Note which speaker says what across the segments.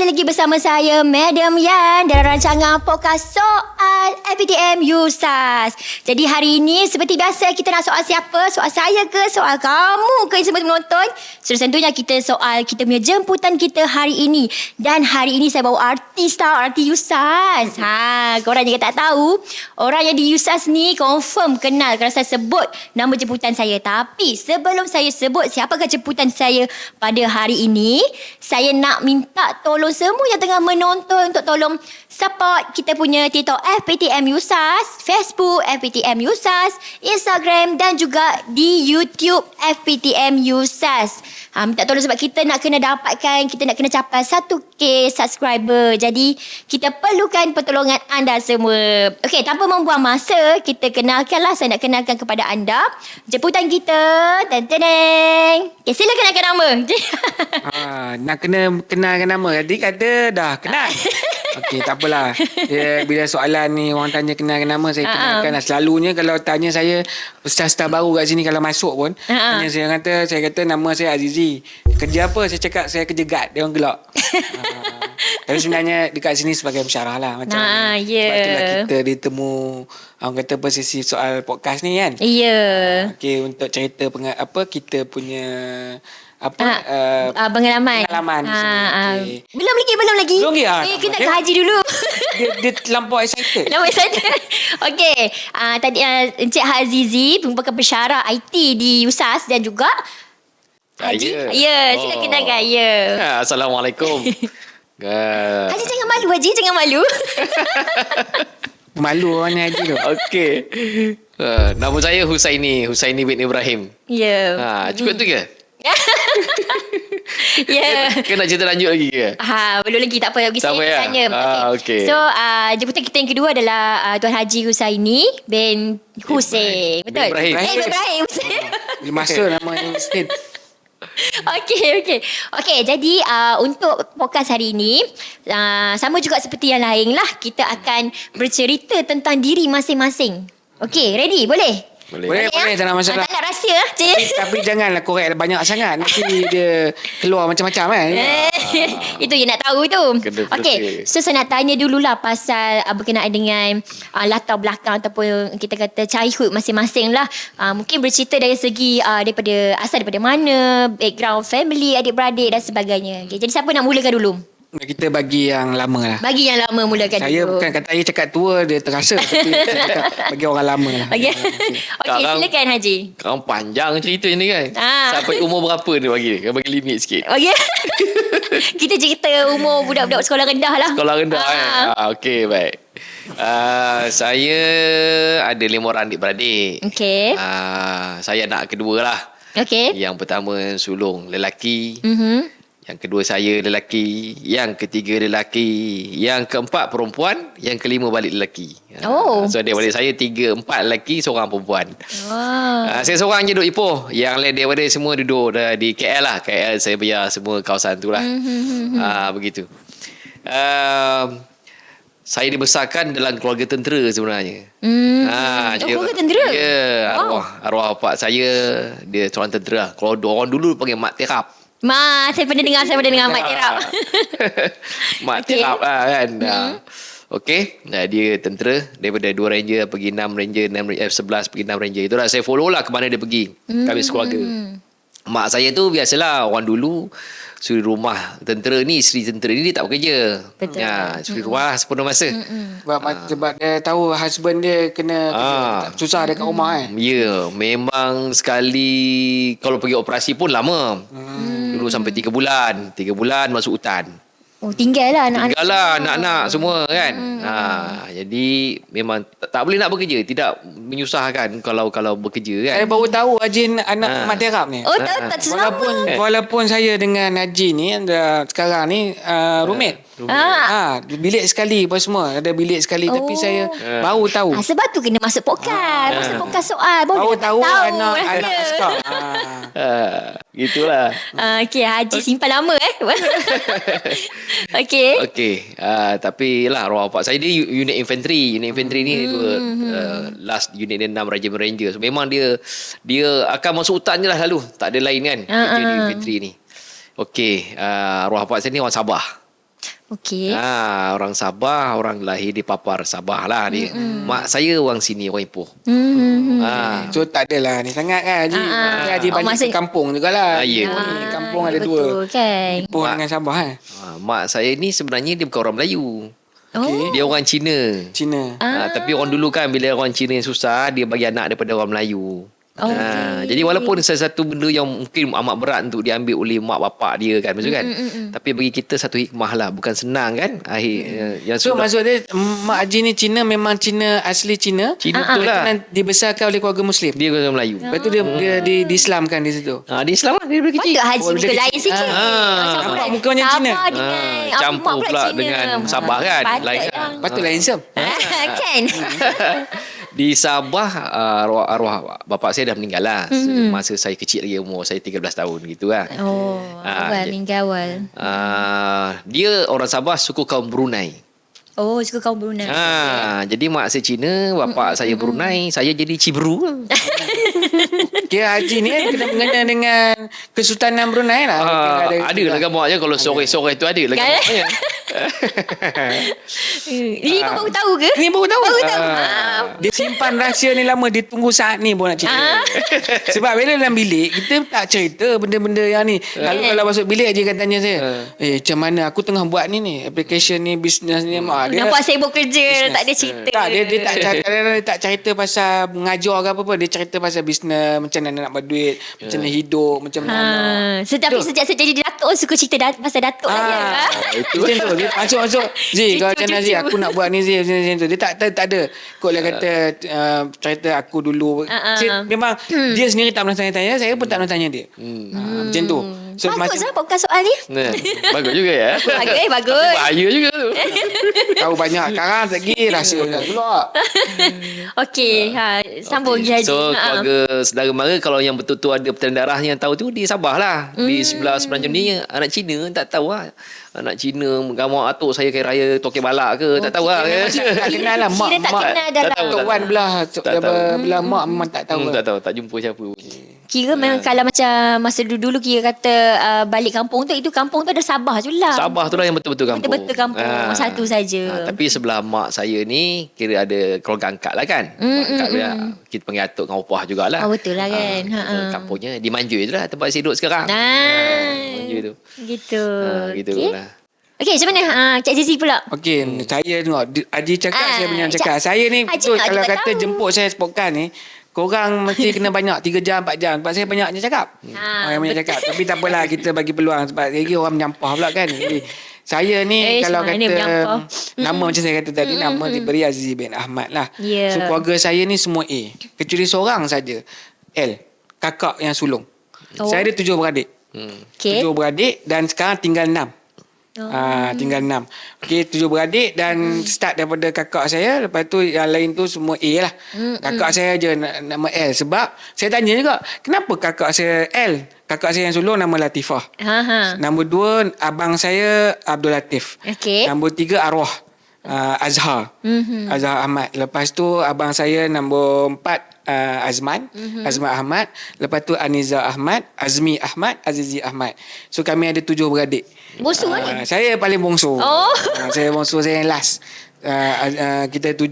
Speaker 1: kembali lagi bersama saya, Madam Yan, dalam rancangan podcast Soal FPTM USAS. Jadi hari ini seperti biasa kita nak soal siapa? Soal saya ke? Soal kamu ke semua menonton? Sudah tentunya kita soal kita punya jemputan kita hari ini. Dan hari ini saya bawa artis tau, artis USAS. Korang juga tak tahu, orang yang di USAS ni confirm kenal kalau saya sebut nama jemputan saya. Tapi sebelum saya sebut siapakah jemputan saya pada hari ini, saya nak minta tolong semua yang tengah menonton untuk tolong support kita punya TikTok FPTM USAS, Facebook FPTM USAS, Instagram dan juga di YouTube FPTM USAS. Minta tolong sebab kita nak kena dapatkan, kita nak kena capai 1K subscriber. Jadi kita perlukan pertolongan anda semua. Okey, tanpa membuang masa, kita kenalkanlah, saya nak kenalkan kepada anda jemputan kita. Teng-teng. Okay, sila kenalkan nama.
Speaker 2: Nak kenalkan nama. Tadi kata dah kenal. Okey, tak apalah. Bila soalan ni orang tanya kenalkan nama, saya kenalkan lah. Selalunya kalau tanya saya, star-star baru kat sini kalau masuk pun, tanya saya kata nama saya Azizi. Kerja apa? Saya cakap saya kerja guard. Dia orang gelak. Tapi sebenarnya dekat sini sebagai pensyarah lah. Macam sebab itulah kita ditemu, orang kata posisi soal podcast ni kan. Okey, untuk cerita kita punya
Speaker 1: pengalaman.
Speaker 2: Okay.
Speaker 1: Belum lagi. Kita nak haji dulu.
Speaker 2: Dia terlampau excited.
Speaker 1: Okey, tadi Encik Azizi merupakan pensyarah IT di USAS dan juga Haji. Sila kenalkan.
Speaker 3: Assalamualaikum.
Speaker 1: Haji jangan malu, Haji jangan malu.
Speaker 2: Malu orang ni Haji tu.
Speaker 3: Okey. Nama saya Husaini bin Ibrahim. Cukup tu ke? Kena nak cerita lanjut lagi ke?
Speaker 1: Belum lagi, tak apa.
Speaker 3: Tak payah.
Speaker 1: Tanya.
Speaker 3: Okay.
Speaker 1: So, jemputan kita yang kedua adalah Tuan Haji Husaini bin Husain. Betul?
Speaker 3: Bin Ibrahim.
Speaker 1: Ibrahim.
Speaker 2: Masa nama Husain.
Speaker 1: Okey, jadi untuk podcast hari ini, sama juga seperti yang lain lah, kita akan bercerita tentang diri masing-masing. Okey, ready? Boleh,
Speaker 2: tak nak masalah.
Speaker 1: Tak nak rahsia.
Speaker 2: Tapi janganlah korek banyak sangat. Nanti dia keluar macam-macam kan.
Speaker 1: Itu yang nak tahu tu. Okey, so saya nak tanya dululah pasal berkenaan dengan latar belakang ataupun kita kata childhood masing-masing lah. Mungkin bercerita dari segi daripada mana, background family, adik-beradik dan sebagainya. Okay, jadi siapa nak mulakan dulu?
Speaker 2: Kita bagi yang lama lah.
Speaker 1: Bagi yang lama mulakan
Speaker 2: saya
Speaker 1: dulu.
Speaker 2: Bukan kata saya cakap tua dia terasa. Tapi saya cakap bagi orang lama lah.
Speaker 1: Okey, silakan Haji.
Speaker 3: Kau panjang cerita ni kan. Sampai umur berapa ni bagi limit sikit.
Speaker 1: Kita cerita umur budak-budak sekolah rendah lah.
Speaker 3: Sekolah rendah okey, baik. Saya ada 5 orang adik-beradik.
Speaker 1: Okey.
Speaker 3: Saya anak kedua lah.
Speaker 1: Okey.
Speaker 3: Yang pertama sulung lelaki. Yang kedua saya lelaki, yang ketiga lelaki, yang keempat perempuan, yang kelima balik lelaki. So adik-adik saya 3, 4 lelaki, seorang perempuan. Saya seorang je duduk Ipoh. Yang lain daripada semua duduk di KL lah. KL saya biar semua kawasan tu lah. Begitu. Saya dibesarkan dalam keluarga tentera sebenarnya.
Speaker 1: Keluarga tentera?
Speaker 3: Ya, arwah bapak saya, dia seorang tentera lah. Kalau orang dulu panggil Mak Terap.
Speaker 1: Saya pernah dengar Mak Terap.
Speaker 3: Mak Terap lah kan. Okey, dia tentera daripada 2 ranger pergi 6 ranger, 11 pergi 6 ranger. Itulah saya follow lah ke mana dia pergi. Kami sekeluarga. Mak saya tu biasalah orang dulu suri rumah tentera ni, isteri tentera ni dia tak bekerja.
Speaker 1: Betul.
Speaker 3: Suri rumah sepenuh masa.
Speaker 2: Sebab dia tahu husband dia kena kerja, susah dekat rumah kan.
Speaker 3: Ya, memang sekali kalau pergi operasi pun lama. Dulu sampai 3 bulan. 3 bulan masuk hutan.
Speaker 1: Tinggal lah
Speaker 3: anak-anak semua kan. Jadi memang tak boleh nak bekerja, tidak menyusahkan kalau bekerja kan.
Speaker 2: Saya baru tahu Haji anak Mak Terap ni. Walaupun saya dengan Haji ni sekarang ni roommate. Bilik sekali apa semua. Ada bilik sekali. Tapi saya baru tahu.
Speaker 1: Sebab tu kena masuk podcast. Masuk podcast soal.
Speaker 2: Baru tahu anak askar.
Speaker 3: Gitulah.
Speaker 1: Okey, Haji simpan lama Okey.
Speaker 3: Tapi lah arwah bapak saya dia unit infantry. Unit infantry ni last unit dia 6 Regiment Ranger. So, memang dia akan masuk hutan je lah selalu. Tak ada lain kan kerja di infantry ni. Okey, arwah bapak saya ni orang Sabah.
Speaker 1: Okey.
Speaker 3: Orang Sabah, orang lahir di Papar Sabah lah dia. Mak saya orang sini, orang Ipoh.
Speaker 2: So tak adalah ni sangat kan Haji. Haji balik
Speaker 1: maksud-
Speaker 2: ke kampung jugalah.
Speaker 3: Ya.
Speaker 2: Ni kampung ada
Speaker 1: betul,
Speaker 2: dua.
Speaker 1: kan.
Speaker 2: Ipoh dengan Sabah kan.
Speaker 3: Mak saya ni sebenarnya dia bukan orang Melayu.
Speaker 1: Oh.
Speaker 3: Dia orang Cina.
Speaker 2: Cina.
Speaker 3: Tapi orang dulu kan bila orang Cina yang susah, dia bagi anak daripada orang Melayu. Jadi walaupun satu benda yang mungkin amat berat untuk diambil oleh mak bapak dia kan, maksud kan. Tapi bagi kita satu hikmah lah, bukan senang kan. Yang
Speaker 2: So maksud dia Mak Haji ni Cina memang Cina asli Cina.
Speaker 3: Cina betul lah.
Speaker 2: Dan dibesarkan oleh keluarga Muslim.
Speaker 3: Dia orang Melayu.
Speaker 2: Lepas tu dia diislamkan di situ.
Speaker 3: Dia Islam lah, dia daripada kecil.
Speaker 1: Patut Haji muka
Speaker 2: kecil.
Speaker 1: lain sikit.
Speaker 2: nampak muka macam Cina.
Speaker 1: Sabah dengan
Speaker 3: Campur
Speaker 1: mak
Speaker 3: pula
Speaker 1: Cina.
Speaker 3: dengan Sabah kan.
Speaker 1: Patut
Speaker 3: Lain
Speaker 1: lah.
Speaker 3: kan.
Speaker 2: Patutlah handsome.
Speaker 1: Kan.
Speaker 3: Di Sabah arwah bapak saya dah meninggal lah. Masa saya kecil lagi, umur saya 13 tahun gitu lah.
Speaker 1: Oh, awal, minggu awal.
Speaker 3: Dia orang Sabah suku kaum Brunei.
Speaker 1: Oh, suka kaum Brunei.
Speaker 3: Jadi mak saya Cina, bapak saya Brunei, saya jadi Cibru.
Speaker 2: Kira Haji ni kena mengena dengan Kesultanan Brunei lah.
Speaker 3: Ada lah gambarnya kalau sore-sore tu ada lah
Speaker 1: Kan?
Speaker 3: gambarnya.
Speaker 1: Ni baru tahu ke?
Speaker 2: Ni baru tahu.
Speaker 1: Baru tahu.
Speaker 2: Dia simpan rahsia ni lama. Dia tunggu saat ni pun nak cerita. Sebab bila dalam bilik, kita tak cerita benda-benda yang ni. Lalu kalau masuk bilik, dia akan tanya saya, macam mana aku tengah buat ni application ni, bisnes ni. Dia
Speaker 1: Nampak sibuk kerja, tak ada cerita.
Speaker 2: Tak, dia tak cerita pasal mengajar ke apa-apa. Dia cerita pasal bisnes, macam mana nak buat duit, macam mana hidup, macam mana.
Speaker 1: Tapi sejak jadi Datuk, suka cerita pasal Datuk lah dia.
Speaker 2: Itu macam tu. Dia masuk. Zee, kalau macam mana Zee, aku nak buat ni Zee, macam tu. Dia tak ada. Kau lah kata cerita aku dulu. Memang dia sendiri tak pernah tanya-tanya, saya pun tak pernah tanya dia. Macam tu. So,
Speaker 1: Bagus lah bukan soal ni.
Speaker 3: Bagus juga ya.
Speaker 1: Bagus.
Speaker 3: Bahaya juga tu.
Speaker 2: tahu banyak. Sekarang lagi rahsia keluar.
Speaker 1: Okey, sambung lagi Haji.
Speaker 3: So keluarga saudara mara, kalau yang betul-betul ada pertanda darah yang tahu tu di Sabah lah. Di sebelah jam ni anak Cina tak tahu lah. Anak Cina gambar atuk saya kaya raya Tokek Balak ke, tak tahu lah.
Speaker 2: Tak kenal lah mak.
Speaker 1: Kira tak kenal dah lah.
Speaker 2: Tok Wan belah mak memang tak tahu.
Speaker 3: Tak tahu, tak jumpa siapa pun.
Speaker 1: Kira memang kalau macam masa dulu kira kata balik kampung tu, itu kampung tu ada Sabah je lah.
Speaker 3: Sabah tu lah yang betul-betul kampung.
Speaker 1: Betul-betul kampung. Satu saja.
Speaker 3: Tapi sebelah mak saya ni kira ada keluarga angkat lah kan. Angkat dia, kita panggil atuk dengan opah jugalah.
Speaker 1: Betul lah kan.
Speaker 3: Kampungnya di Manjui tu lah tempat saya duduk sekarang. Manjui tu.
Speaker 1: Gitu.
Speaker 3: Gitu lah.
Speaker 1: Okey, macam mana? Cik Zizi pula.
Speaker 2: Okey, saya tengok Haji cakap, saya punya cakap. Saya ni
Speaker 1: Haji
Speaker 2: betul
Speaker 1: tak
Speaker 2: kalau
Speaker 1: tahu.
Speaker 2: kata jemput saya podcast ni, korang mesti kena banyak 3 jam 4 jam sebab saya banyaknya cakap. Orang banyak cakap. Tapi tak apalah, kita bagi peluang sebab lagi orang menyampah pula kan. Jadi saya ni kalau
Speaker 1: mana
Speaker 2: kata
Speaker 1: menyampah.
Speaker 2: nama macam saya kata tadi, nama diberi Aziz bin Ahmad lah.
Speaker 1: Ya.
Speaker 2: So keluarga saya ni semua A. Kecuali seorang saja, L, kakak yang sulung. Saya ada 7 beradik.
Speaker 1: Okey.
Speaker 2: 7 beradik dan sekarang tinggal 6. Tinggal 6. Okey, 7 beradik dan start daripada kakak saya, lepas tu yang lain tu semua A lah. Kakak saya je nama L, sebab saya tanya juga, kenapa kakak saya L? Kakak saya yang sulung nama Latifah. Nombor 2 abang saya Abdul Latif.
Speaker 1: Okey.
Speaker 2: Nombor 3 Arwah Azhar. Azhar Ahmad. Lepas tu abang saya nombor 4 Azman, Azman Ahmad. Lepas tu Aniza Ahmad, Azmi Ahmad, Azizi Ahmad. So kami ada 7 beradik.
Speaker 1: Bongsu ni?
Speaker 2: Saya paling bongsu. Saya bongsu, saya yang last. Kita 7.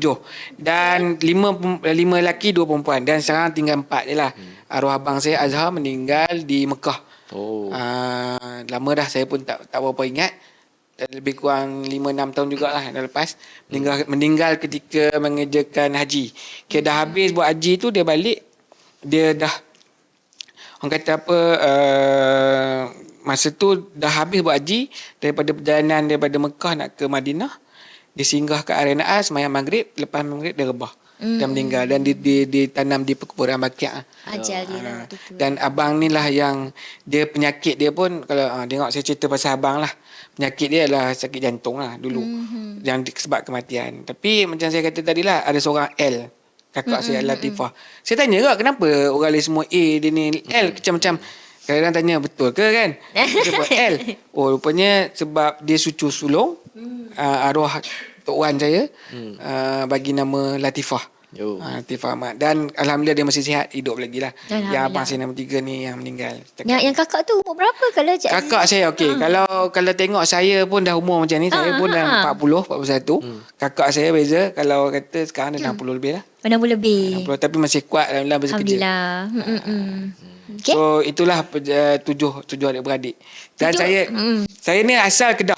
Speaker 2: Dan 5 lelaki, 2 perempuan. Dan sekarang tinggal 4 je lah. Arwah abang saya Azhar meninggal di Mekah. Lama dah, saya pun tak berapa ingat. Lebih kurang 5-6 tahun jugalah dah lepas. Meninggal ketika mengerjakan haji. Kira dah habis buat haji tu, dia balik. Dia dah, orang kata apa, masa tu dah habis buat haji. Daripada perjalanan daripada Mekah nak ke Madinah, dia singgah ke Arena A, semayang maghrib. Lepas maghrib dia rebah. Dan meninggal. Dan ditanam di perkuburan Baqi'.
Speaker 1: Ajal dia lah waktu tu.
Speaker 2: Dan abang ni lah yang dia penyakit dia pun, kalau tengok saya cerita pasal abang lah, penyakit dia adalah sakit jantung lah dulu, yang sebab kematian. Tapi macam saya kata tadi lah, ada seorang L, kakak saya Latifah. Saya tanya juga kenapa orang lain semua A, dia ni L macam-macam. Kadang-kadang tanya betul ke kan, kenapa L? Oh, rupanya sebab dia cucu sulung arwah Tok Wan saya, bagi nama Latifah.
Speaker 3: Yo.
Speaker 2: Latif Ahmad. Dan Alhamdulillah dia masih sihat, hidup lagi lah. Yang
Speaker 1: Alhamdulillah.
Speaker 2: abang saya nombor 3 ni yang meninggal.
Speaker 1: Yang kakak tu umur berapa kalau Cik Azizi?
Speaker 2: Kakak saya okey. Kalau tengok saya pun dah umur macam ni. Saya pun dah 40, 41. Kakak saya beza. Kalau kata sekarang dah 60 lebih lah.
Speaker 1: 60 lebih.
Speaker 2: 60, tapi masih kuat. Alhamdulillah masih kerja.
Speaker 1: Alhamdulillah. Okay.
Speaker 2: So itulah tujuh adik-beradik. Dan saya ni asal Kedah.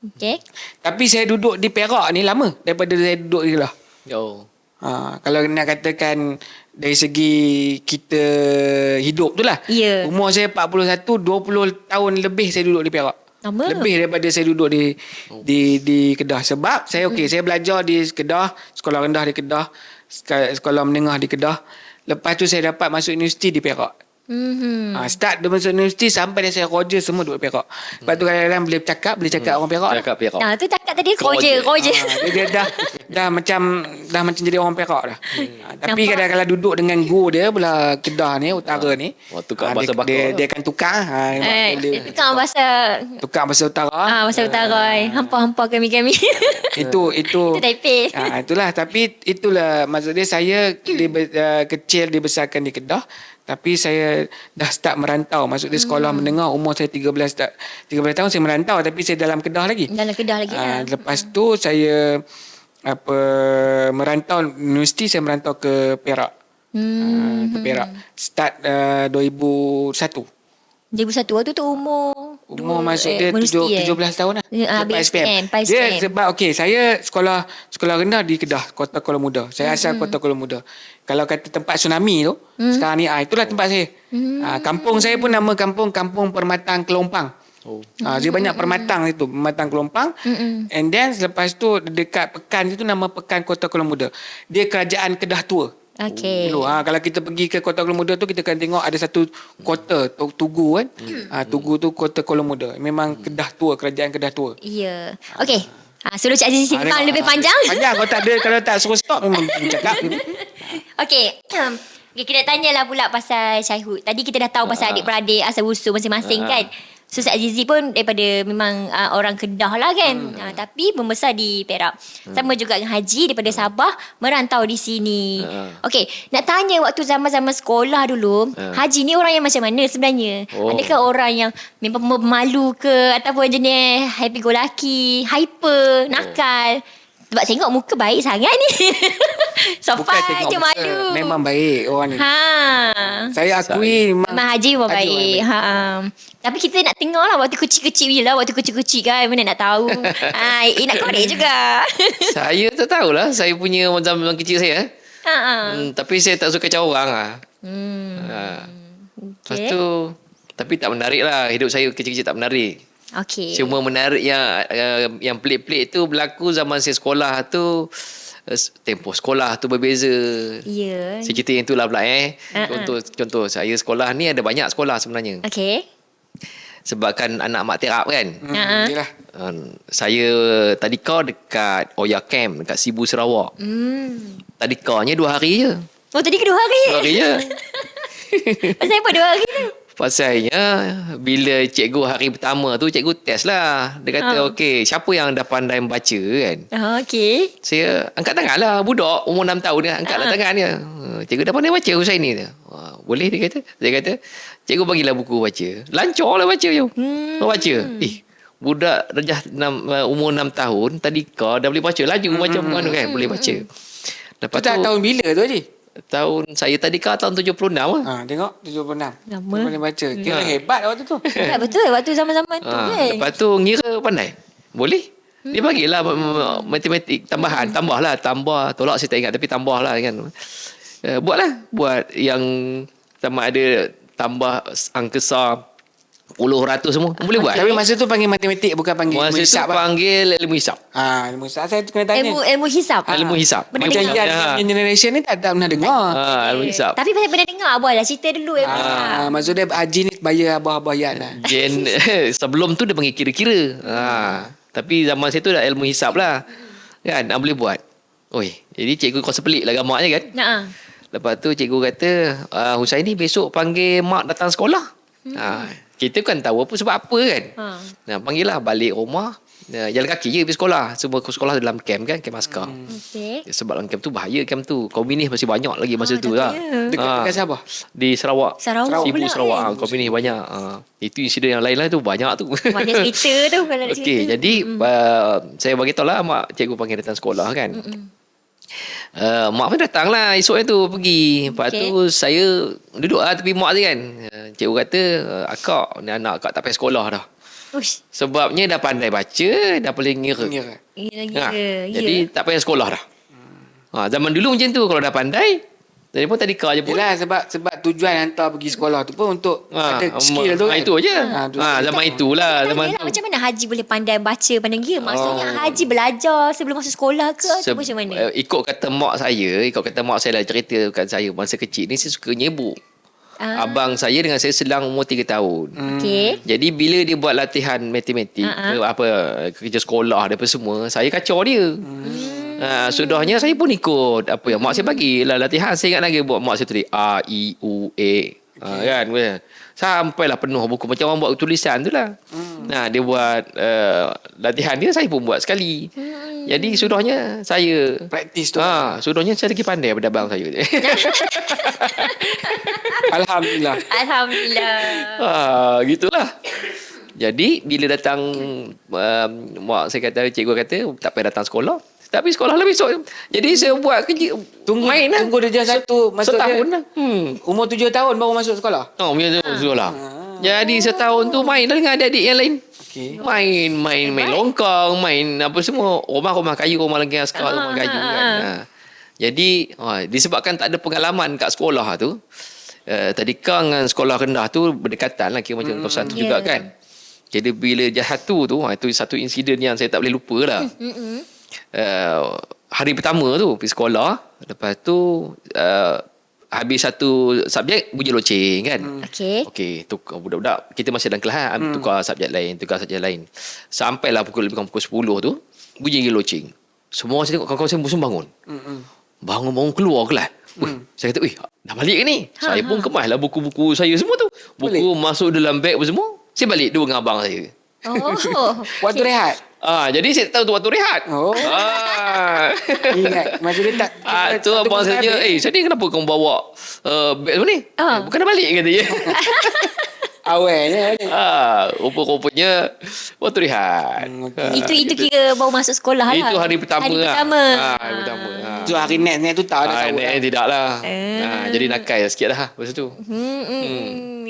Speaker 1: Okay.
Speaker 2: Tapi saya duduk di Perak ni lama daripada saya duduk di Kedah.
Speaker 3: Yo.
Speaker 2: Kalau nak katakan dari segi kita hidup tu lah.
Speaker 1: Ya.
Speaker 2: Umur saya 41, 20 tahun lebih saya duduk di Perak.
Speaker 1: Lama.
Speaker 2: Lebih daripada saya duduk di Kedah. Sebab saya saya belajar di Kedah, sekolah rendah di Kedah, sekolah menengah di Kedah. Lepas tu saya dapat masuk universiti di Perak. Start dia masuk universiti sampai dia saya roger semua duduk di Perak. Lepas tu kadang-kadang boleh cakap orang Perak.
Speaker 3: Cakap Perak.
Speaker 1: Nah, tu cakap tadi Roger.
Speaker 2: Dia dah macam jadi orang Perak dah. Tapi
Speaker 1: Nampak?
Speaker 2: kadang-kadang duduk dengan go dia belah Kedah ni, utara ni.
Speaker 3: Tukar bahasa bakar.
Speaker 2: Dia akan tukar.
Speaker 1: Dia tukar bahasa
Speaker 2: utara.
Speaker 1: bahasa utara. Hampa-hampa kami-kami.
Speaker 2: Itu
Speaker 1: Taipei.
Speaker 2: itulah. Tapi itulah maksud dia, saya kecil dibesarkan di Kedah. Tapi saya dah start merantau. Maksud dia sekolah menengah, umur saya 13 tahun saya merantau, tapi saya dalam Kedah lagi.
Speaker 1: Dalam Kedah lagi lah.
Speaker 2: Lepas tu saya merantau universiti, saya merantau ke Perak. Ke Perak. Start 2001.
Speaker 1: 2001 waktu tu umur
Speaker 2: Masuk dia 17 tahun lah.
Speaker 1: habis SPM.
Speaker 2: Dia sebab saya sekolah rendah di Kedah, Kota Kuala Muda. Saya asal Kota Kuala Muda. Kalau kata tempat tsunami tu, sekarang ni itulah tempat saya. Kampung saya pun nama Kampung Permatang Kelompang. Dia banyak permatang itu, permatang Kelompang. And then selepas tu dekat pekan itu nama Pekan Kota Kuala Muda. Dia kerajaan Kedah Tua.
Speaker 1: Okey.
Speaker 2: Kalau kita pergi ke Kota Kuala Muda tu, kita akan tengok ada satu kota Tugu kan. Tugu tu Kota Kuala Muda. Memang Kedah Tua, kerajaan Kedah Tua.
Speaker 1: Ya. Okey. Suruh Cik Azizi simpan lebih panjang.
Speaker 2: Panjang kalau tak suruh stop memang cakap.
Speaker 1: Okey. Okay, kita tanyalah pula pasal childhood. Tadi kita dah tahu pasal adik-beradik, asal usul masing-masing kan. So Cik Azizi pun daripada memang orang Kedah lah kan. Tapi membesar di Perak. Sama juga dengan Haji daripada Sabah, merantau di sini. Okey, nak tanya waktu zaman-zaman sekolah dulu, Haji ni orang yang macam mana sebenarnya? Adakah orang yang memang pemalu ke, ataupun jenis happy go lucky, hyper, nakal? Sebab tengok muka baik sangat ni. Sopan je malu.
Speaker 2: Memang baik orang ni. Saya akui
Speaker 1: memang Haji memang baik. Tapi kita nak tengok lah waktu kecil-kecil je lah. Waktu kecil-kecil kan, mana nak tahu. Nak korek juga.
Speaker 3: Saya tak tahulah. Saya punya zaman kecil saya. Tapi saya tak suka kacau orang lah. Lepas tu, tapi tak menarik lah. Hidup saya kecil-kecil tak menarik.
Speaker 1: Okay.
Speaker 3: Cuma menarik yang pelik-pelik tu berlaku zaman saya sekolah tu. Tempoh sekolah tu berbeza.
Speaker 1: Ya.
Speaker 3: Saya cerita yang tu lah pula Contoh saya sekolah ni ada banyak sekolah sebenarnya.
Speaker 1: Okay.
Speaker 3: Sebab kan anak mak terap kan.
Speaker 2: Yalah.
Speaker 3: Saya tadika dekat Oya Camp dekat Sibu Sarawak. Tadikarnya 2 hari je.
Speaker 1: Oh, tadi ke 2 hari?
Speaker 3: 2 hari je.
Speaker 1: Pasal apa 2 hari tu?
Speaker 3: Pasalnya bila cikgu hari pertama tu cikgu test lah. Dia kata okey, siapa yang dah pandai membaca kan.
Speaker 1: Okey.
Speaker 3: Saya angkat tangan lah. Budak umur 6 tahun dia angkatlah tangan dia. Cikgu dah pandai baca Husaini tu. Boleh dia kata. Saya kata cikgu bagilah buku baca. Lancar lah baca je. Baca. Budak darjah umur 6 tahun tadika dah boleh baca. Laju macam mana kan boleh baca. Lepas tu
Speaker 2: tahun bila tu Haji?
Speaker 3: Tahun saya tadika tahun 76 lah.
Speaker 2: Tengok 76.
Speaker 1: Lama.
Speaker 2: Boleh baca. Kira hebat waktu tu.
Speaker 1: Tak betul waktu zaman-zaman tu kan.
Speaker 3: Lepas tu ngira pandai. Boleh. Dia bagilah matematik tambahan. Tambah. Tolak saya tak ingat. Tapi tambah lah kan. Buat yang sama ada tambah angka besar 10 ratus semua. Boleh buat.
Speaker 2: Tapi masa tu panggil matematik, bukan panggil
Speaker 3: masa
Speaker 2: ilmu hisab.
Speaker 3: tu panggil ilmu hisab.
Speaker 2: Ilmu hisab saya kena tanya.
Speaker 1: Ilmu hisab.
Speaker 3: Ilmu hisab.
Speaker 2: Macam yang generation ni tak pernah dengar.
Speaker 3: Ilmu hisab.
Speaker 1: Tapi saya pernah dengar abah lah cerita dulu ilmu hisab.
Speaker 2: Maksud dia Haji ni bayar abah-abah Yan lah.
Speaker 3: Sebelum tu dia panggil kira-kira. Tapi zaman saya tu dah ilmu hisab lah. Kan, boleh buat. Jadi cikgu kuasa pelik lah gamaknya kan. Lepas tu cikgu kata, Husaini besok panggil mak datang sekolah. Kita kan tahu apa sebab apa kan. Panggil lah balik rumah. jalan kaki je pergi sekolah. Semua sekolah dalam camp kan, camp askar.
Speaker 1: Okey.
Speaker 3: Sebab dalam camp tu bahaya camp tu. Komunis masih banyak lagi masa tu lah.
Speaker 2: Dekat Sabah.
Speaker 3: Di Sarawak.
Speaker 1: Sarawak
Speaker 3: Sibu
Speaker 1: pula,
Speaker 3: Sarawak.
Speaker 1: kan?
Speaker 3: Komunis banyak. Itu insiden yang lain-lain tu banyak tu.
Speaker 1: Banyak cerita tu kalau nak cerita.
Speaker 3: Okey, jadi saya bagi tahu lah mak cikgu panggil datang sekolah kan. Mak pun datang lah esoknya tu pergi. Lepas tu saya duduk lah tepi mak tu kan. Cikgu kata, akak ni anak akak tak payah sekolah dah.
Speaker 1: Ush.
Speaker 3: Sebabnya dah pandai baca, dah boleh ngira. Jadi tak payah sekolah dah. Zaman dulu macam tu, kalau dah pandai, jadi pun tadika je pun.
Speaker 2: Yelah, sebab tujuan hantar pergi sekolah tu pun untuk ada skill tu kan.
Speaker 3: Itu je. Zaman itulah. Zaman
Speaker 1: Yelah, macam mana Haji boleh pandai baca, pandai ngira? Maksudnya Haji belajar sebelum masuk sekolah ke? Atau macam mana?
Speaker 3: Ikut kata mak saya lah cerita kat saya masa kecil ni saya suka nyebuk. Abang saya dengan saya selang umur 3 tahun.
Speaker 1: Okey.
Speaker 3: Jadi bila dia buat latihan matematik, kerja sekolah dan apa semua, saya kacau dia. Sudahnya saya pun ikut apa yang mak saya bagi lah latihan. Saya ingat lagi buat mak saya tulis A, I, U, E. Kan? Sampailah penuh buku. Macam orang buat tulisan tu lah. Dia buat latihan dia, saya pun buat sekali. Jadi sudahnya saya
Speaker 2: Praktis tu.
Speaker 3: sudahnya saya lagi pandai daripada abang saya.
Speaker 2: Alhamdulillah.
Speaker 3: Gitulah. Jadi bila datang mak saya kata, cikgu kata tak payah datang sekolah. Tapi sekolah lah besok. Jadi saya buat kerja main lah.
Speaker 2: Tunggu darjah 1 masuk
Speaker 3: setahun
Speaker 2: dia.
Speaker 3: lah.
Speaker 2: Umur 7 tahun baru masuk sekolah.
Speaker 3: Macam tu lah. Jadi setahun tu main lah dengan adik-adik yang lain.
Speaker 2: Okey.
Speaker 3: Main longkang, main apa semua. Rumah kayu, rumah lagi askar, rumah kayu kan. Jadi disebabkan tak ada pengalaman kat sekolah tu, tadika dengan sekolah rendah tu berdekatan lah, kira macam kawasan tu juga kan. Jadi bila jahatu tu, itu satu insiden yang saya tak boleh lupa lah. Hari pertama tu pergi sekolah, lepas tu habis satu subjek bunyi loceng kan. Okey, tukar budak-budak kita masih dalam kelas tukar subjek lain. Sampailah lebih kurang pukul 10 tu bunyi loceng. Semua saya tengok kawan-kawan saya musuh bangun. Bangun keluar kelas. Saya kata, dah balik ke ni? Saya pun kemaslah buku-buku saya semua tu. Buku masuk dalam beg apa semua. Saya balik dua dengan abang saya.
Speaker 2: Waktu rehat.
Speaker 3: Jadi saya tahu tu waktu rehat.
Speaker 2: Ingat masa dia tak
Speaker 3: tu abang saya tanya, saya ni kenapa kau bawa beg semua ni? Bukan dah balik kata dia.
Speaker 2: Awalnya.
Speaker 3: Rupa-rupanya waktu rehat.
Speaker 1: Itu kira baru masuk sekolah lah.
Speaker 3: Itu hari pertama.
Speaker 1: Hari pertama.
Speaker 2: So hari next tu tak ada tahu.
Speaker 3: Next tidak lah. Jadi nakal sikit lah masa tu.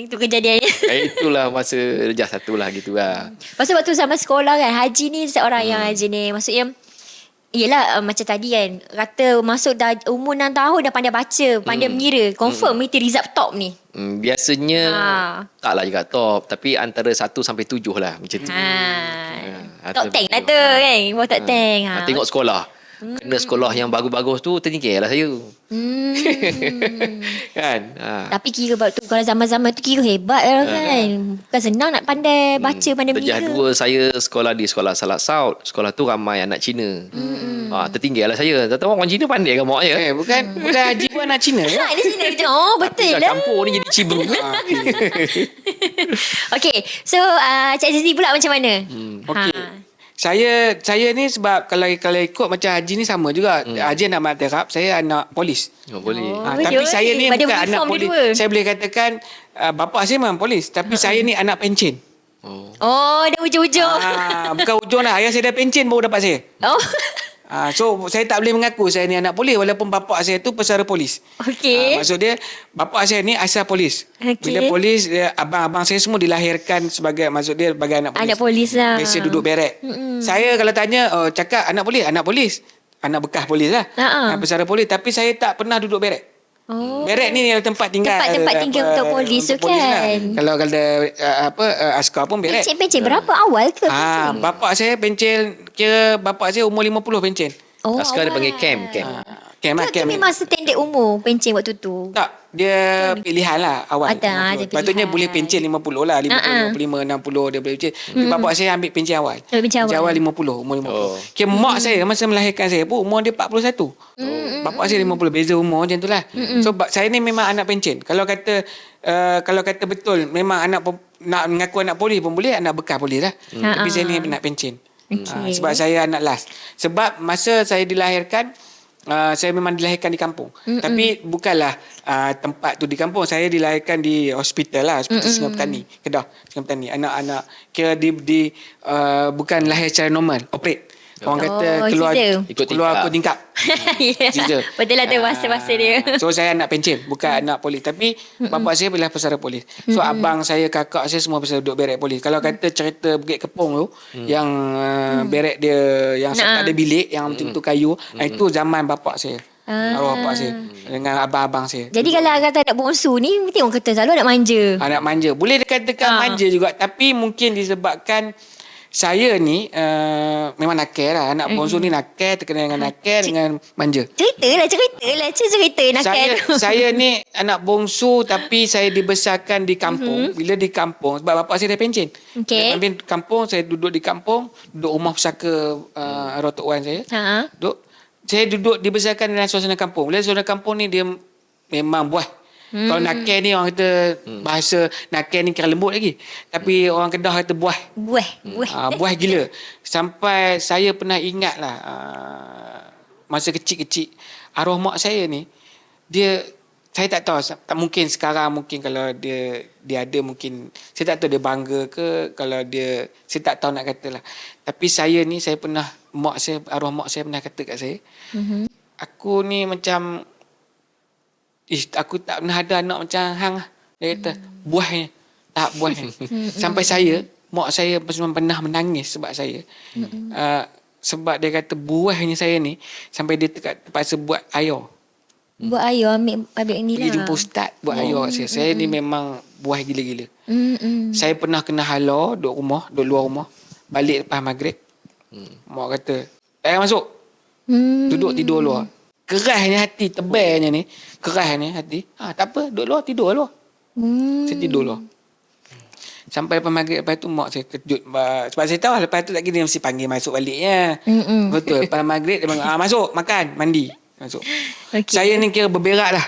Speaker 1: Itu kejadiannya.
Speaker 3: Itulah masa darjah 1 lah gitu lah.
Speaker 1: Pasal waktu sama sekolah kan, Haji ni seorang yang Haji ni, maksudnya yelah macam tadi kan, kata masuk dah umur 6 tahun dah pandai baca, pandai mengira. Confirm itu result top ni.
Speaker 3: Biasanya taklah juga top, tapi antara 1 sampai 7 lah macam tu.
Speaker 1: Top 10 lah tu kan. Bawa top 10.
Speaker 3: Tengok sekolah. Kena sekolah yang bagus-bagus tu tertinggal lah saya. Kan?
Speaker 1: Tapi kira waktu kalau zaman-zaman tu kira hebat lah kan. Bukan senang nak pandai baca, pandai mengira.
Speaker 3: Darjah 2 saya sekolah di sekolah Salat Saud. Sekolah tu ramai anak Cina. Tertinggal lah saya. Tak tahu orang Cina pandai kan mak ya.
Speaker 2: Bukan Haji pun anak Cina ya.
Speaker 1: Dia Cina je. Betul lah.
Speaker 3: Campur ni jadi cibru.
Speaker 1: Okay. So Cik Azizi pula macam mana?
Speaker 2: Okey. Saya ni sebab kalau ikut macam Haji ni sama juga. Haji anak mat terap, saya anak polis.
Speaker 3: Boleh.
Speaker 2: Tapi saya ni bukan anak polis. Saya boleh katakan bapa saya memang polis, tapi saya ni anak pencen.
Speaker 1: Dia ujung-ujung.
Speaker 2: Bukan ujung lah. Ayah saya dah pencen baru dapat saya. So saya tak boleh mengaku saya ni anak polis walaupun bapa saya tu pesara polis.
Speaker 1: Okey.
Speaker 2: Maksud dia bapa saya ni asal polis. Bila polis abang-abang saya semua dilahirkan sebagai anak polis.
Speaker 1: Anak polis lah.
Speaker 2: Biasa duduk barek. Saya kalau tanya cakap anak polis. Anak bekas polis lah. Pesara polis, tapi saya tak pernah duduk barek. Barek ni adalah tempat tinggal.
Speaker 1: Tempat tinggal untuk polis tu kan.
Speaker 2: Kalau askar pun barek.
Speaker 1: Pencen berapa awal ke?
Speaker 2: Bapa saya pencen, kira bapa saya umur 50 pencen.
Speaker 3: Askar dia panggil camp.
Speaker 1: Camp memang standard umur pencen waktu tu.
Speaker 2: Tak, dia pilihan lah awal. Patutnya boleh pencen 50 lah, 50, 55, 60 dia boleh pencen. Tapi bapa saya ambil pencen awal. Pencen awal 50, umur 50. Kira mak saya masa melahirkan saya pun umur dia 41. Bapa saya 50, beza umur macam tu lah. So saya ni memang anak pencen. Kalau kata betul memang nak mengaku anak polis pun boleh, anak bekas polis lah. Tapi saya ni anak pencen.
Speaker 1: Okay.
Speaker 2: Sebab saya anak last. Sebab masa saya dilahirkan, saya memang dilahirkan di kampung. Tapi bukanlah tempat tu di kampung. Saya dilahirkan di hospital lah. Hospital Sungai Petani. Kedah. Sungai Petani. Anak-anak. Kira bukan lahir secara normal. Operate. Orang kata keluar aku tingkap.
Speaker 1: Yeah. Betul lah tu bahasa dia.
Speaker 2: So saya anak pencen, bukan anak polis. Tapi bapa saya adalah pesara polis. So abang saya, kakak saya semua pesara duduk beret polis. Kalau kata cerita Bukit Kepong tu, yang beret dia yang tak ada bilik, yang betul-betul kayu, itu zaman bapa saya. Arwah bapa saya dengan abang-abang saya.
Speaker 1: Jadi kalau kata anak bongsu ni, mesti orang kata selalu anak manja.
Speaker 2: Anak manja. Boleh dikatakan manja juga, tapi mungkin disebabkan saya ni memang nakal lah. Anak bongsu ni nakal, terkenal dengan nakal, dengan manja.
Speaker 1: Cerita nakal tu.
Speaker 2: Saya ni anak bongsu, tapi saya dibesarkan di kampung. Bila di kampung, sebab bapa saya dah pencen.
Speaker 1: Okay.
Speaker 2: Di kampung, saya duduk di kampung, duduk rumah pusaka arwah Tok Wan saya. Saya duduk dibesarkan dalam suasana kampung. Bila suasana kampung ni, dia memang buah. Kalau nakal ni orang kata bahasa nakal ni kira lembut lagi. Tapi orang Kedah kata buah. Buah gila. Sampai saya pernah ingat lah masa kecil-kecil arwah mak saya ni, saya tak tahu, tak mungkin sekarang, mungkin kalau dia ada, mungkin saya tak tahu dia bangga ke, kalau dia, saya tak tahu nak kata lah. Tapi saya pernah, arwah mak saya pernah kata kat saya, aku ni macam, aku tak pernah ada anak macam hang lah. Dia kata, buahnya. Tahap buahnya. Sampai mak saya pernah menangis sebab saya. Sebab dia kata, buahnya saya ni, sampai dia terpaksa buat air.
Speaker 1: Buat air, ambil ni lah.
Speaker 2: Dia jumpa ustaz, buat air kat saya. Saya ni memang buah gila-gila. Saya pernah kena hala, duduk luar rumah. Balik lepas maghrib. Mak kata, tak payah masuk. Duduk tidur luar. Kerasnya hati, tebalnya ni. Kerasnya hati. Tak apa, duduk luar, tidur luar. Saya tidur luar. Sampai lepas maghrib, lepas tu mak saya kejut. Sebab saya tahu lepas tu tak kira dia mesti panggil masuk baliknya. Betul. Lepas maghrib dia panggil, masuk, makan, mandi. Masuk. Okay. Saya ni kira berberak lah.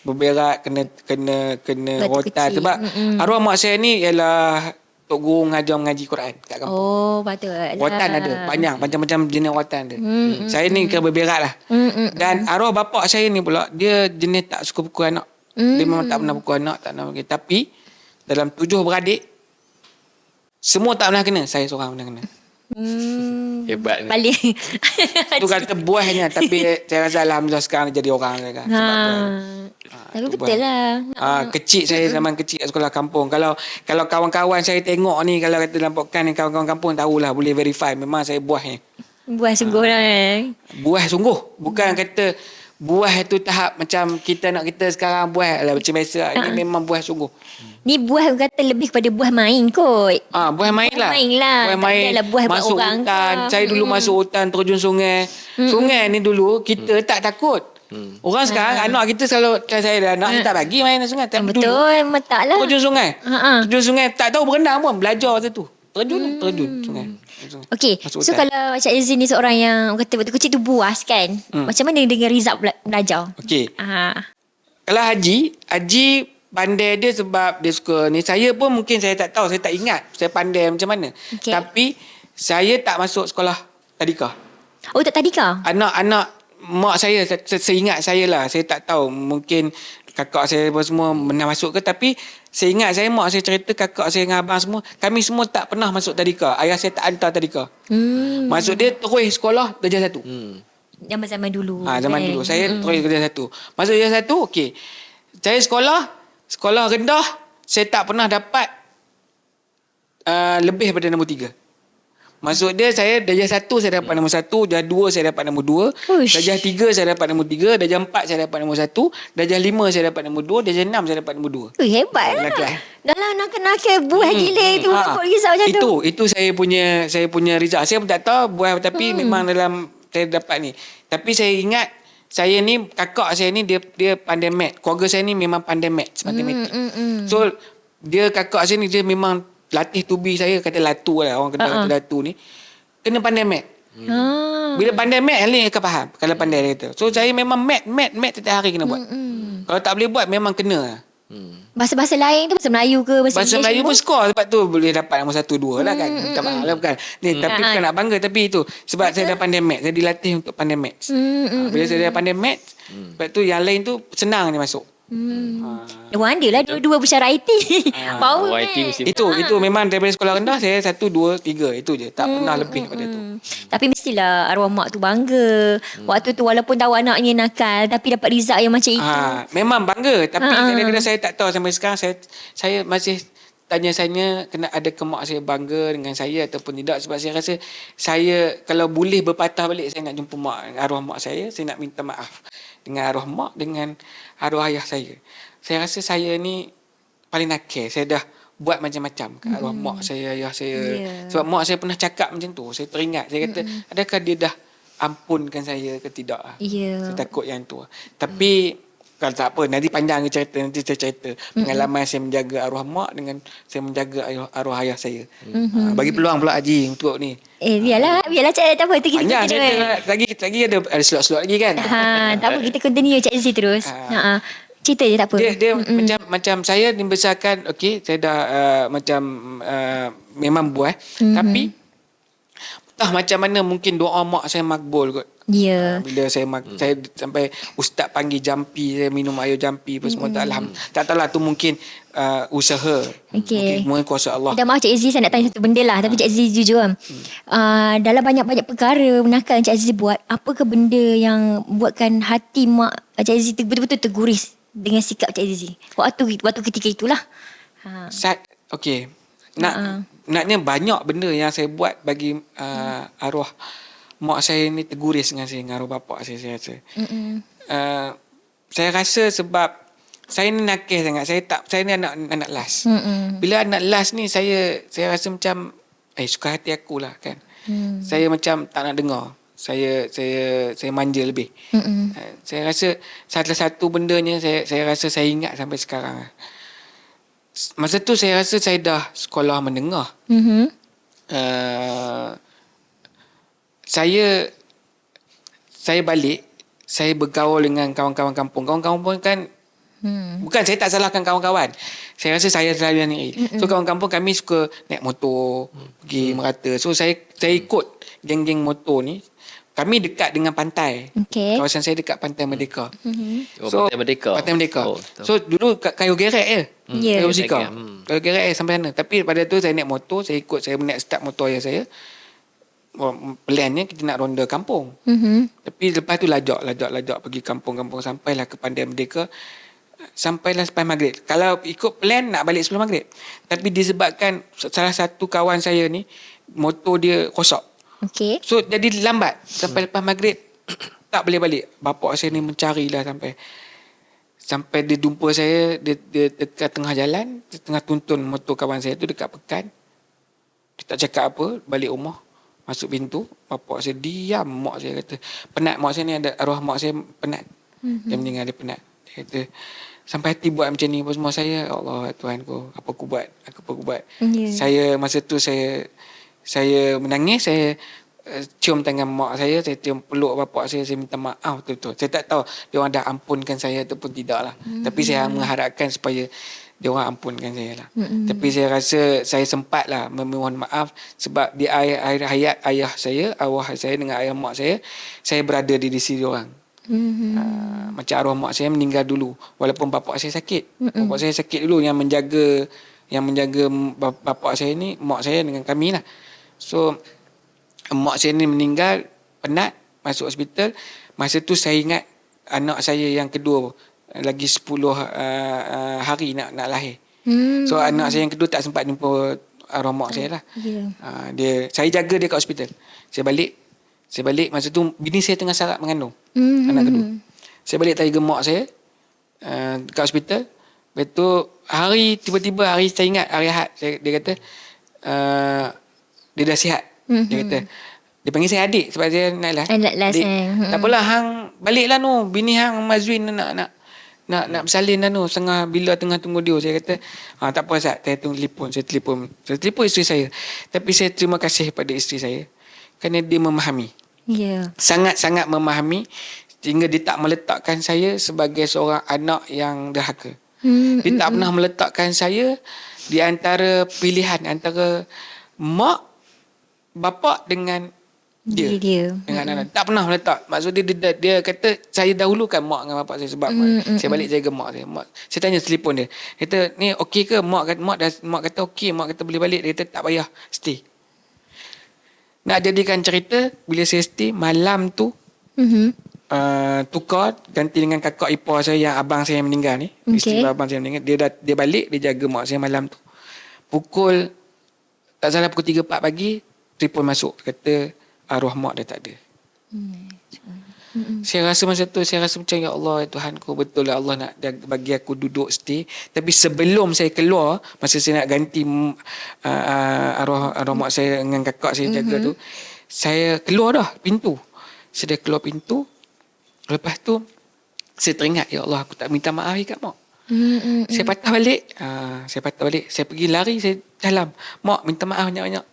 Speaker 2: Berberak, kena rotan. Sebab arwah mak saya ni ialah tok guru mengaji Quran kat kampung.
Speaker 1: Oh, patut.
Speaker 2: Watan ada, banyak macam-macam jenis watan ada. Saya ni kira berberak lah. Dan arwah bapak saya ni pula, dia jenis tak suka pukul anak. Dia memang tak pernah pukul anak, tak pernah. Tapi dalam 7 beradik, semua tak pernah kena. Saya seorang pernah kena.
Speaker 3: Hebat ni.
Speaker 1: Balik.
Speaker 2: Tu kata buahnya. Tapi saya rasa alhamdulillah sekarang jadi orang kan.
Speaker 1: Tapi betul lah.
Speaker 2: Kecil saya zaman kecil kat sekolah kampung. Kalau kawan-kawan saya tengok ni, kalau kata lampukan ni, kawan-kawan kampung tahulah, boleh verify. Memang saya buahnya.
Speaker 1: Buah sungguh lah.
Speaker 2: Buah sungguh. Bukan kata buah tu tahap macam kita sekarang buah lah macam biasa. Ini memang buah sungguh.
Speaker 1: Ni buah kata lebih kepada buah main kot.
Speaker 2: Buah main lah.
Speaker 1: Buah main. Tak buah
Speaker 2: masuk
Speaker 1: orang
Speaker 2: hutan. Saya dulu masuk hutan, terjun sungai. Sungai ni dulu kita tak takut. Orang sekarang anak kita selalu, saya ada anak, tak bagi main sungai.
Speaker 1: Betul, tak lah.
Speaker 2: Terjun sungai. Terjun sungai tak tahu berenang pun, belajar macam tu. Terjun sungai.
Speaker 1: Okay, so kalau Cik Azin ni seorang yang kata waktu kecil tu buas kan, macam mana dengan result belajar?
Speaker 2: Okay. Kalau Haji pandai dia sebab dia suka ni. Saya pun mungkin saya tak tahu, saya tak ingat saya pandai macam mana. Okay. Tapi saya tak masuk sekolah tadika.
Speaker 1: Oh, tak tadika?
Speaker 2: Anak-anak mak saya, seingat saya lah, saya tak tahu, mungkin kakak saya pun semua pernah masuk ke, tapi saya ingat saya, mak saya cerita kakak saya dengan abang semua, kami semua tak pernah masuk tadika. Ayah saya tak hantar tadika. Maksud dia terus sekolah darjah 1.
Speaker 1: Zaman dulu.
Speaker 2: Zaman dulu saya terus darjah 1. Masuk darjah 1, okey. Saya sekolah rendah, saya tak pernah dapat lebih daripada nombor 3. Maksud dia, saya darjah 1 saya dapat nombor 1, darjah 2 saya dapat nombor 2, darjah 3 saya dapat nombor 3, darjah 4 saya dapat nombor 1, darjah 5 saya dapat nombor 2, darjah 6 saya dapat nombor 2.
Speaker 1: Hebat lah. Dalam nakal-nakal buah gila itu kau risau macam tu.
Speaker 2: Itu saya punya result. Saya pun tak tahu buah, tapi memang dalam saya dapat ni. Tapi saya ingat saya ni, kakak saya ni dia pandai mat. Keluarga saya ni memang pandai mat, matematik. So dia, kakak saya ni dia memang latih tubi saya, kata latu lah, orang kata latu ni kena pandai mat. Bila pandai mat ni akan faham kalau pandai dia kata. So saya memang mat setiap hari kena buat. Kalau tak boleh buat memang kena.
Speaker 1: Bahasa-bahasa lain tu bahasa Melayu ke bahasa
Speaker 2: Bahasa
Speaker 1: Inggeris
Speaker 2: Melayu
Speaker 1: semua?
Speaker 2: pun skor. Sebab tu boleh dapat nombor 1, 2 lah kan. Minta maaf lah bukan. Tapi bukan nak bangga. Tapi itu. Sebab saya dah pandai maths. Saya dilatih untuk pandai maths. Bila saya dah pandai maths. Sebab tu yang lain tu senang je masuk.
Speaker 1: No wonder lah dua-dua bersyarah IT. Power
Speaker 3: IT
Speaker 1: kan?
Speaker 3: mesti.
Speaker 2: Itu memang daripada sekolah rendah saya 1, 2, 3. Itu je. Tak pernah lebih daripada tu.
Speaker 1: Tapi mestilah arwah mak tu bangga. Waktu tu walaupun tahu anaknya nakal tapi dapat result yang macam itu.
Speaker 2: Memang bangga. Tapi kadang-kadang saya tak tahu sampai sekarang. Saya masih tanya-tanya kena ada ke mak saya bangga dengan saya ataupun tidak. Sebab saya rasa saya kalau boleh berpatah balik saya nak jumpa arwah mak saya nak minta maaf dengan arwah mak dengan arwah ayah saya. Saya rasa saya ni paling nakal. Saya dah buat macam-macam kat arwah mak saya, ayah saya. Sebab mak saya pernah cakap macam tu. Saya teringat. Saya kata, adakah dia dah ampunkan saya ke tidak? Saya takut yang tu. Tapi kalau tak apa, nanti panjang cerita. Nanti saya cerita pengalaman saya menjaga arwah mak dengan saya menjaga arwah ayah saya. Bagi peluang pula Haji untuk ni.
Speaker 1: Biarlah Cik, tak apa tu kita
Speaker 2: Panjang
Speaker 1: continue.
Speaker 2: cerita lagi ada slot-slot lagi kan.
Speaker 1: Tak apa kita continue Cik Aziz terus. Cerita je tak apa.
Speaker 2: Dia macam saya dibesarkan, okey, saya dah macam memang buat, tapi entah macam mana mungkin doa mak saya makbul kot.
Speaker 1: Ya.
Speaker 2: Bila saya saya sampai ustaz panggil jampi, saya minum air jampi apa semua, tak tahulah tu mungkin usaha.
Speaker 1: Okey.
Speaker 2: Mungkin kuasa Allah.
Speaker 1: Dah maaf Cik Aziz, saya nak tanya satu benda lah. Tapi Cik Aziz jujur kan. Dalam banyak-banyak perkara nakal yang Cik Aziz buat, apakah benda yang buatkan hati mak Cik Aziz betul-betul terguris dengan sikap Cik Aziz waktu ketika itulah?
Speaker 2: Okey. Naknya banyak benda yang saya buat bagi arwah mak saya ni terguris dengan saya, dengan arwah bapak saya rasa. Saya rasa sebab saya ni nakal sangat. Saya ni anak last. Bila anak last ni saya rasa macam suka hati akulah kan. Saya macam tak nak dengar. Saya manja lebih. Saya rasa salah satu bendanya saya rasa saya ingat sampai sekarang. Masa tu saya rasa saya dah sekolah menengah. Saya balik, saya bergaul dengan kawan-kawan kampung. Kawan-kawan pun kan bukan saya tak salahkan kawan-kawan. Saya rasa saya selalu yang ni. So kawan kampung kami suka naik motor, pergi merata. So saya ikut geng-geng motor ni. Kami dekat dengan pantai. Kawasan saya dekat Pantai Merdeka.
Speaker 3: Pantai Merdeka.
Speaker 2: Pantai Merdeka. So dulu kat Kayu Gerek je. Kayu Bersika. Kayu Gerek sampai sana. Tapi pada tu saya naik motor, saya naik start motor ayah saya. Plannya kita nak ronda kampung. Tapi lepas tu lajak pergi kampung-kampung sampailah ke Pantai Merdeka. Sampailah sampai maghrib. Kalau ikut plan nak balik sebelum maghrib. Tapi disebabkan salah satu kawan saya ni motor dia rosak. So jadi lambat sampai lepas maghrib tak boleh balik. Bapak saya ni mencarilah sampai dia jumpa saya, dia dekat tengah jalan, dia tengah tuntun motor kawan saya tu dekat pekan. Dia tak cakap apa, balik rumah, masuk pintu, bapak saya diam. Mak saya kata penat. Mak saya ni ada arwah mak saya penat. Dia meninggal, dia penat. Dia kata sampai hati buat macam ni apa semua. Saya Allah Tuhanku, apa aku buat? Saya masa tu saya menangis, saya cium tangan mak saya cium peluk bapak saya minta maaf betul-betul. Saya tak tahu dia orang dah ampunkan saya ataupun tidak lah. Tapi saya mengharapkan supaya dia orang ampunkan saya lah. Tapi saya rasa saya sempat lah memohon maaf sebab di akhir hayat ayah saya, arwah saya dengan ayah mak saya berada di sisi dia orang. Macam arwah mak saya meninggal dulu walaupun bapak saya sakit. Bapak saya sakit dulu, yang menjaga bapak saya ni mak saya dengan kami lah. So mak saya ni meninggal penat, masuk hospital. Masa tu saya ingat anak saya yang kedua lagi 10 hari nak lahir. So anak saya yang kedua tak sempat jumpa arwah mak saya lah. Saya jaga dia kat hospital. Saya balik masa tu bini saya tengah sarap mengandung anak kedua. Saya balik tanya mak saya kat hospital. Lepas tu tiba-tiba hari saya ingat hari Ahad, dia kata dia dah sihat. Dia kata, dia panggil saya adik sebab saya nak adik. Tak apalah, hang baliklah nu, bini hang Mazwin nak bersalin dah nu, bila tengah tunggu dia. Saya kata tak apa Sat, saya telefon isteri saya. Tapi saya terima kasih pada isteri saya kerana dia memahami. Sangat-sangat memahami sehingga dia tak meletakkan saya sebagai seorang anak yang derhaka. Dia tak pernah meletakkan saya di antara pilihan antara mak, bapak dengan dia. Dengan anak. Tak pernah meletak. Maksud dia kata saya dahulukan mak dengan bapak saya sebab saya balik jaga mak saya. Saya tanya telefon dia. Dia kata ni okey ke? Mak kata okey, mak kata boleh balik. Dia kata tak payah stay. Nak jadikan cerita, bila saya stay malam tu tukar ganti dengan kakak ipar saya yang abang saya yang meninggal ni. Isteri abang saya meninggal. Dia balik, dia jaga mak saya malam tu. Pukul tak salah pukul 3-4 pagi telefon masuk kata arwah mak dah tak ada. Saya rasa masa tu saya rasa macam ya Allah ya Tuhanku, betul lah Allah nak bagi aku duduk stay. Tapi sebelum saya keluar, masa saya nak ganti arwah mak saya dengan kakak saya jaga tu, saya keluar dah pintu. Saya dah keluar pintu. Lepas tu saya teringat ya Allah aku tak minta maaf kat mak. Saya patah balik. Saya pergi lari, saya dalam. Mak minta maaf banyak-banyak.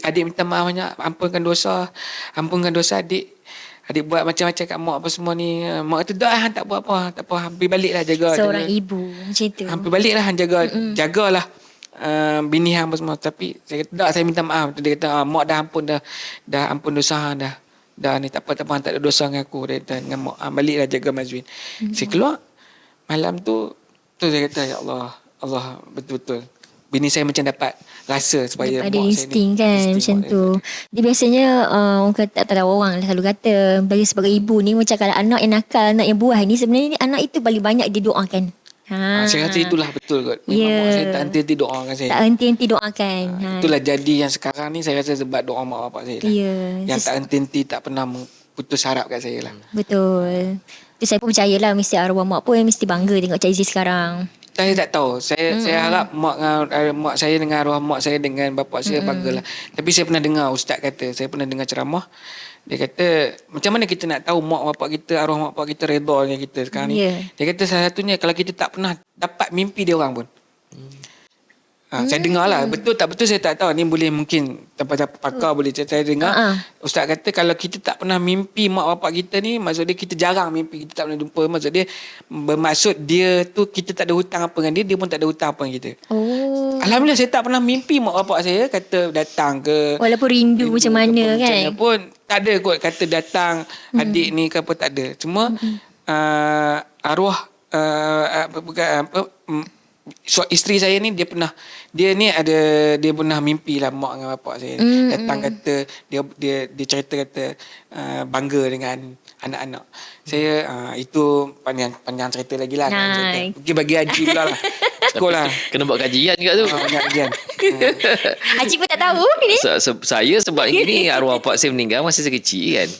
Speaker 2: Adik minta maaf banyak. Ampunkan dosa adik. Adik buat macam-macam kat mak apa semua ni. Mak kata dah tak buat apa. Tak apa. Hampir balik lah jaga.
Speaker 1: Seorang ibu macam tu.
Speaker 2: Hampir balik lah jagalah bini hang apa semua. Tapi saya kata tak, saya minta maaf. Dia kata mak dah ampun dosa hang dah. Dah ni tak apa tak ada dosa dengan aku. Dia kata dengan mak baliklah jaga Mazwin. Saya keluar. Malam tu saya kata ya Allah betul-betul bini saya macam dapat rasa supaya
Speaker 1: ada insting kan macam tu. Dia biasanya orang kata tak tahu orang selalu kata bagi sebagai ibu ni macam kalau anak yang nakal, anak yang buah ni sebenarnya anak itu paling banyak didoakan.
Speaker 2: Saya rasa itulah betul kot. Memang mak saya tak henti-henti doakan saya.
Speaker 1: Tak henti-henti doakan.
Speaker 2: Itulah jadi yang sekarang ni saya rasa sebab doa mak bapak saya lah. Yang tak henti-henti tak pernah putus harap kat saya lah.
Speaker 1: Betul. Itu saya pun percayalah mesti arwah mak pun mesti bangga tengok Cik Aziz sekarang.
Speaker 2: Saya tak tahu. Saya harap mak saya dengan arwah mak saya dengan bapak saya banggalah. Tapi saya pernah dengar ustaz kata, saya pernah dengar ceramah. Dia kata macam mana kita nak tahu mak bapak kita, arwah mak bapak kita redha dengan kita sekarang ni. Dia kata salah satunya kalau kita tak pernah dapat mimpi dia orang pun. Saya dengar lah. Betul tak betul saya tak tahu. Ni boleh mungkin tempat pakar boleh saya dengar. Ustaz kata kalau kita tak pernah mimpi mak bapak kita ni, maksud dia kita jarang mimpi, kita tak pernah jumpa. Maksud dia bermaksud dia tu kita tak ada hutang apa dengan dia pun tak ada hutang apa dengan kita. Alhamdulillah saya tak pernah mimpi mak bapak saya kata datang ke.
Speaker 1: Walaupun rindu macam mana kan.
Speaker 2: Pun tak ada kot kata datang adik ni ke apa, tak ada. Cuma arwah so, isteri saya ni dia pernah mimpi lah mak dengan bapak saya datang kata dia cerita kata bangga dengan anak-anak saya. Itu panjang cerita lagi lah kan. Pergi bagi haji pula lah sekolah
Speaker 3: kena buat kajian juga tu.
Speaker 2: Kajian.
Speaker 1: Haji pun tak tahu ni.
Speaker 3: Saya sebab ini arwah bapak saya meninggal masa saya kecil kan.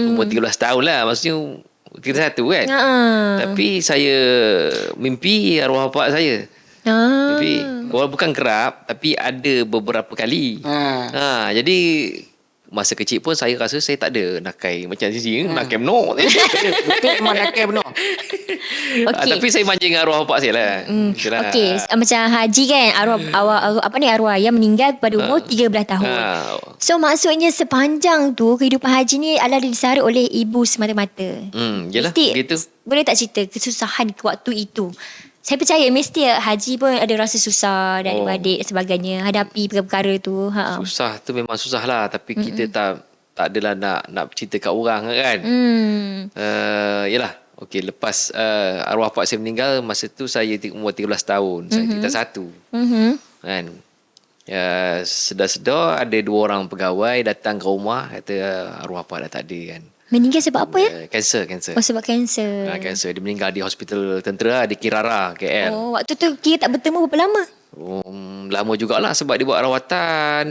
Speaker 3: Umur 13 tahun lah, maksudnya kita satu kan. Tapi saya mimpi arwah bapak saya. Tapi walaupun bukan kerap, tapi ada beberapa kali. Jadi masa kecil pun saya rasa saya tak ada nakai macam sisi nakai benar.
Speaker 2: Betul memang nakai benar.
Speaker 3: Tapi saya manja dengan arwah bapak saya lah.
Speaker 1: Okey, macam haji kan arwah ayah meninggal pada umur 13 tahun. So maksudnya sepanjang tu kehidupan haji ni adalah disara oleh ibu semata-mata.
Speaker 3: Yalah begitu.
Speaker 1: Boleh tak cerita kesusahan ke waktu itu? Saya percaya mesti haji pun ada rasa susah dan adik-adik dan sebagainya hadapi perkara-perkara tu.
Speaker 3: Susah tu memang susah lah, tapi kita tak adalah nak cerita kat orang kan. Yalah. Okey, lepas arwah pak saya meninggal, masa tu saya umur 13 tahun. Saya tingkat 1. Kan. Sedar-sedar ada 2 orang pegawai datang ke rumah kata arwah pak dah tak ada kan.
Speaker 1: Meninggal sebab apa ya?
Speaker 3: Kanser.
Speaker 1: Oh, sebab kanser.
Speaker 3: Kanser. Dia meninggal di hospital tentera di Kirara, KL.
Speaker 1: Oh, waktu tu kira tak bertemu berapa lama?
Speaker 3: Lama jugalah sebab dia buat rawatan.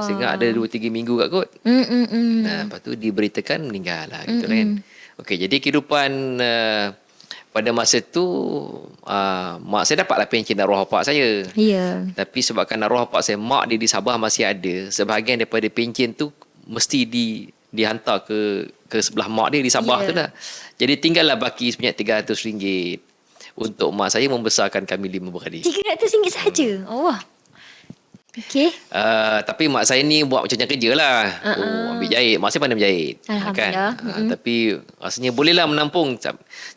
Speaker 3: Sehingga ada 2-3 minggu kot. Lepas tu diberitakan meninggal lah gitu kan. Okey, jadi kehidupan pada masa tu mak saya dapatlah pencen arwah bapak saya.
Speaker 1: Ya.
Speaker 3: Tapi sebabkan arwah bapak saya, mak dia di Sabah masih ada, sebahagian daripada pencen tu mesti dihantar ke sebelah mak dia di Sabah tu lah. Jadi tinggallah baki sebanyak RM300 untuk mak saya membesarkan kami 5 beradik.
Speaker 1: RM300 saja? Allah. Okey.
Speaker 3: Tapi mak saya ni buat macam kerja lah. Ambil jahit. Mak saya pandai berjahit.
Speaker 1: Alhamdulillah.
Speaker 3: Tapi rasanya bolehlah menampung.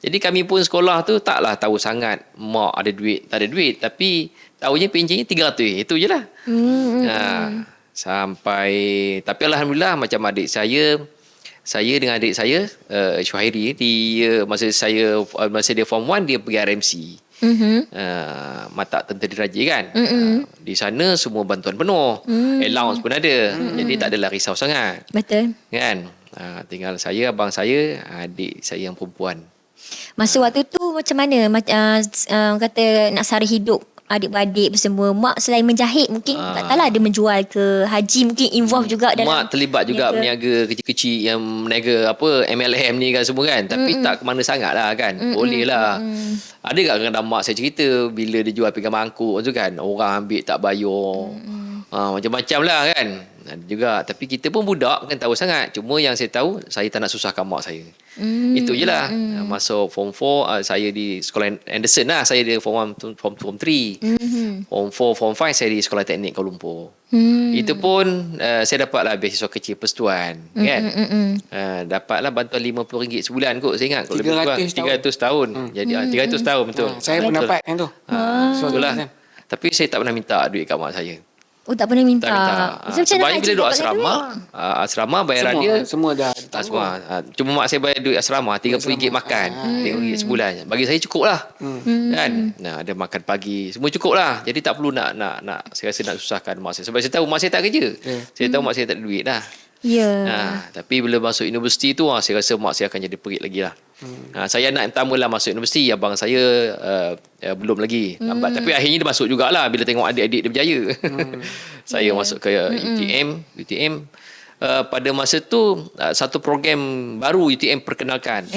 Speaker 3: Jadi kami pun sekolah tu taklah tahu sangat mak ada duit, tak ada duit. Tapi tahunya pencetnya 300. Itu je lah. Tapi Alhamdulillah macam adik saya dengan adik saya, Syuhairi, masa dia form 1, dia pergi RMC. Mata Tentera Diraja kan. Di sana semua bantuan penuh, allowance pun ada. Jadi tak adalah risau sangat.
Speaker 1: Betul.
Speaker 3: Kan. Tinggal saya, abang saya, adik saya yang perempuan.
Speaker 1: Masa waktu tu macam mana kata nak sara hidup adik-beradik semua? Mak selain menjahit mungkin tak tahulah ada menjual ke, haji mungkin involve juga dalam.
Speaker 3: Mak terlibat juga berniaga kecil-kecil yang berniaga MLM ni kan semua kan. Tapi tak ke mana sangat lah kan. Boleh lah. Ada tak kadang-kadang mak saya cerita bila dia jual pinggan mangkuk tu kan, orang ambil tak bayar. Macam-macam lah kan. Ada juga. Tapi kita pun budak kan tahu sangat. Cuma yang saya tahu, saya tak nak susahkan mak saya. Itu je lah. Masuk form 4, saya di sekolah Anderson lah. Saya di form 1, form 3. Form 4, form 5, saya di sekolah teknik Kuala Lumpur. Itu pun saya dapatlah beasiswa kecil Persatuan. Kan? Dapatlah bantuan RM50 sebulan kot. Saya ingat. 300 tahun. Jadi 300 tahun betul.
Speaker 2: Saya pun dapat kan tu.
Speaker 3: Itulah. Tapi saya tak pernah minta duit kat mak saya.
Speaker 1: Oh, tak pernah minta.
Speaker 3: Sebab bila duduk asrama bayaran dia
Speaker 2: semua dah
Speaker 3: semua. Cuma mak saya bayar duit asrama RM30 makan. RM30 sebulan. Bagi saya cukup lah. Kan? Ada makan pagi. Semua cukup lah. Jadi tak perlu nak saya rasa nak susahkan mak saya. Sebab saya tahu mak saya tak kerja. Saya tahu mak saya tak ada duit dah. Tapi bila masuk universiti tu, saya rasa mak saya akan jadi perit lagi lah. Saya anak yang pertama lah masuk universiti. Abang saya belum lagi, lambat. Tapi akhirnya dia masuk jugalah bila tengok adik-adik dia berjaya. Saya masuk ke UTM. Pada masa tu satu program baru UTM perkenalkan.